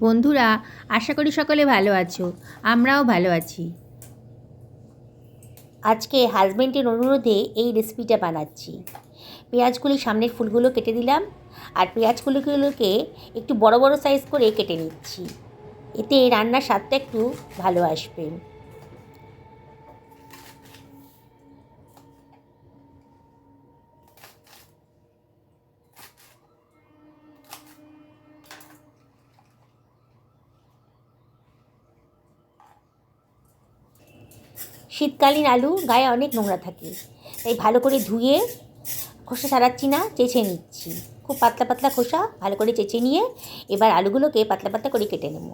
বন্ধুরা, আশা করি সকলে ভালো আছো। আমরাও ভালো আছি। আজকে হাজবেন্ডের অনুরোধে এই রেসিপিটা বানাচ্ছি। পেঁয়াজগুলি সামনের ফুলগুলো কেটে দিলাম, আর পেঁয়াজগুলোকে একটু বড় বড় সাইজ করে কেটে নিচ্ছি। এতে রান্নার স্বাদটা একটু ভালো আসবে। শীতকালীন আলু গায়ে অনেক নোংরা থাকে, তাই ভালো করে ধুয়ে খোসা ছাড়াচ্ছি না, চেঁচে নিচ্ছি। খুব পাতলা পাতলা খোসা ভালো করে চেঁচে নিয়ে এবার আলুগুলোকে পাতলা পাতলা করে কেটে নেব।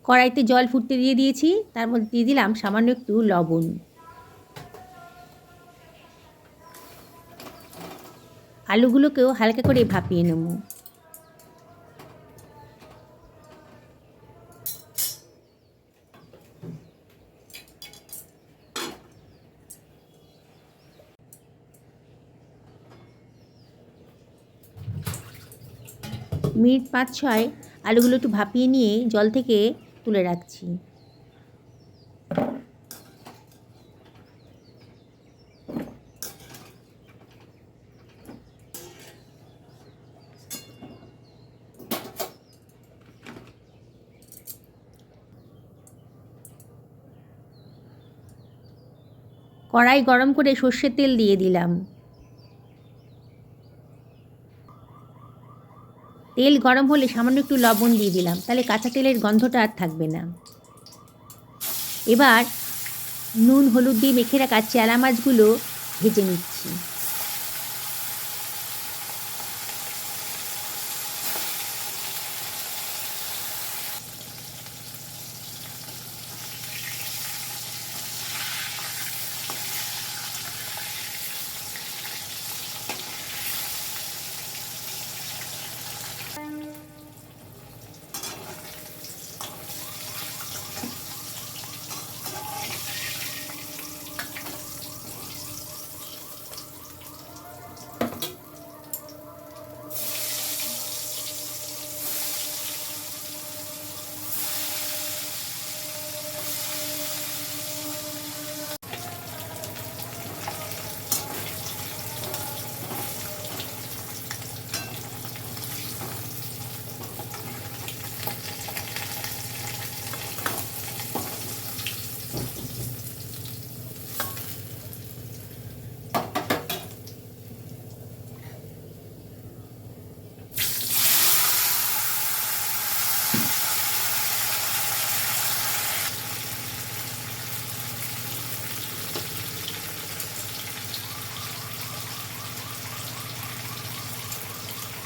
কড়াইতে জল ফুটতে দিয়ে দিয়েছি, তার মধ্যে দিয়ে দিলাম সামান্য একটু লবণ। আলুগুলোকেও হালকা করে ভাপিয়ে নেব। মিনিট 5-6 আলুগুলো একটু ভাপিয়ে নিয়ে জল থেকে তুলে রাখছি। কড়াই গরম করে সর্ষের তেল দিয়ে দিলাম। তেল গরম হলে সামান্য একটু লবণ দিয়ে দিলাম, তাহলে কাঁচা তেলের গন্ধটা আর থাকবে না। এবার নুন হলুদ দিয়ে মেখে রাখা চেলা মাছগুলো ভেজে নিচ্ছি।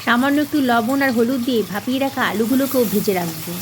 সামান্য একটু লবণ আর হলুদ দিয়ে ভাপিয়ে রাখা আলুগুলোকেও ভেজে রাখবো।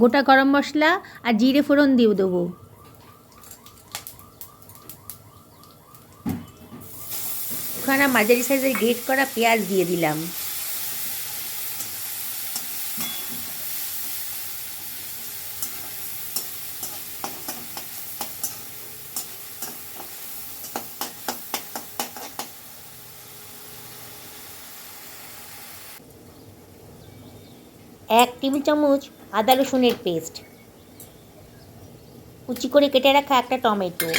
গোটা গরম মশলা আর জিরে ফোড়ন দিয়ে দেবো। ওখানে মাঝারি সাইজের গ্রেট করা পেঁয়াজ দিয়ে দিলাম। এক টেবিল চামচ আদা রসুনের পেস্ট, কুচি করে কেটে রাখা একটা টমেটো,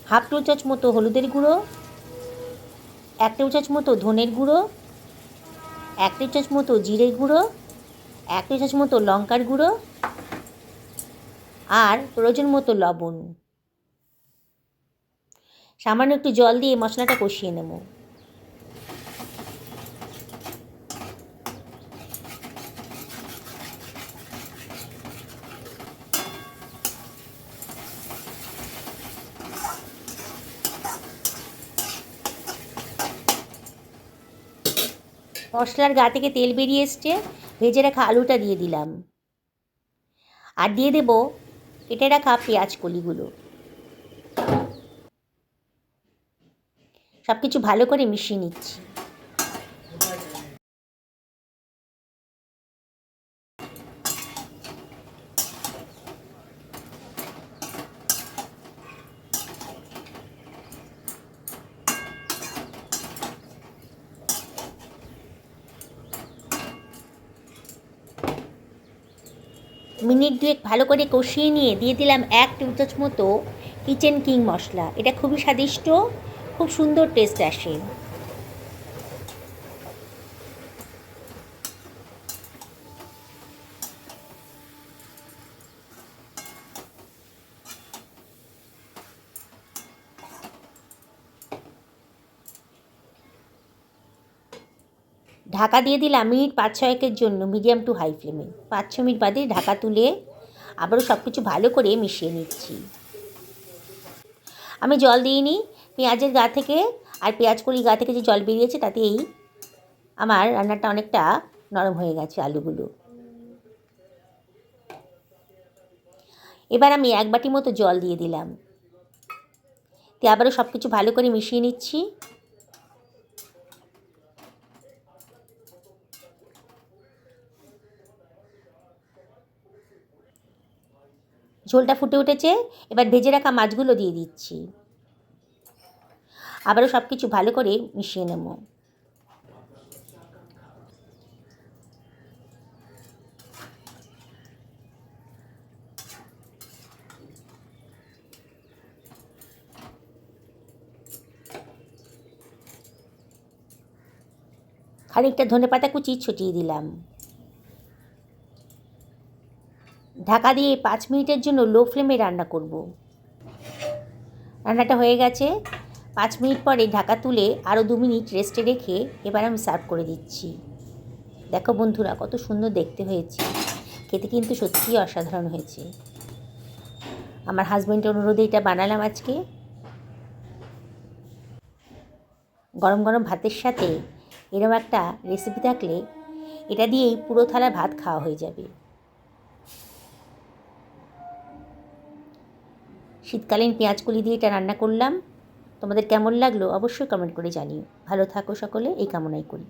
হাফ টো চামচ মতো হলুদের গুঁড়ো, 1 টেবিল চামচ মতো ধনের গুঁড়ো, 1 টেবিল চামচ মতো জিরের গুঁড়ো, 1 টেবিল চামচ মতো লঙ্কার গুঁড়ো আর প্রয়োজন মতো লবণ। সামান্য একটু জল দিয়ে মশলাটা কষিয়ে নেব। মশলার গা থেকে তেল বেরিয়ে এসছে, ভেজে রাখা আলুটা দিয়ে দিলাম আর দিয়ে দেব কেটে রাখা পেঁয়াজ কলিগুলো। সব কিছু ভালো করে মিশিয়ে নিচ্ছি। মিনিট 2 ভালো করে কষিয়ে নিয়ে দিয়ে দিলাম 1 টেবিল চামচ মতো কিচেন কিং মশলা। এটা খুবই স্বাদিষ্ট, খুব সুন্দর টেস্ট আসে। ঢাকা দিয়ে দিলাম মিনিট 5-6 জন্য মিডিয়াম টু হাই ফ্লেমে। 5-6 মিনিট বাদে ঢাকা তুলে আবারও সব কিছু ভালো করে মিশিয়ে নিচ্ছি। আমি জল দিইনি, পেঁয়াজের গা থেকে আর পেঁয়াজকলির গা থেকে যে জল বেরিয়েছে তাতেই আমার রান্নাটা অনেকটা নরম হয়ে গেছে আলুগুলো। এবার আমি 1 বাটি মতো জল দিয়ে দিলাম, দিয়ে আবারও সব কিছু ভালো করে মিশিয়ে নিচ্ছি। ঝোলটা ফুটে উঠেছে, এবার ভেজে রাখা মাছগুলো দিয়ে দিচ্ছি। আবারও সব কিছু ভালো করে মিশিয়ে নেব। খানিকটা ধনেপাতা কুচি ছটিয়ে দিলাম। ঢাকা দিয়ে 5 মিনিটের জন্য লো ফ্লেমে রান্না করব। রান্নাটা হয়ে গেছে। 5 মিনিট পরে ঢাকা তুলে আরও 2 মিনিট রেস্টে রেখে এবার আমি সার্ভ করে দিচ্ছি। দেখো বন্ধুরা, কত সুন্দর দেখতে হয়েছে, খেতে কিন্তু সত্যিই অসাধারণ হয়েছে। আমার হাজব্যান্ডের অনুরোধে এটা বানালাম আজকে। গরম গরম ভাতের সাথে এরকম একটা রেসিপি থাকলে এটা দিয়েই পুরো থালা ভাত খাওয়া হয়ে যাবে। শীতকালীন পেঁয়াজকলি দিয়ে এটা রান্না করলাম। তোমাদের কেমন লাগলো অবশ্যই কমেন্ট করে জানিও। ভালো থাকো সকলে, এই কামনাই করি।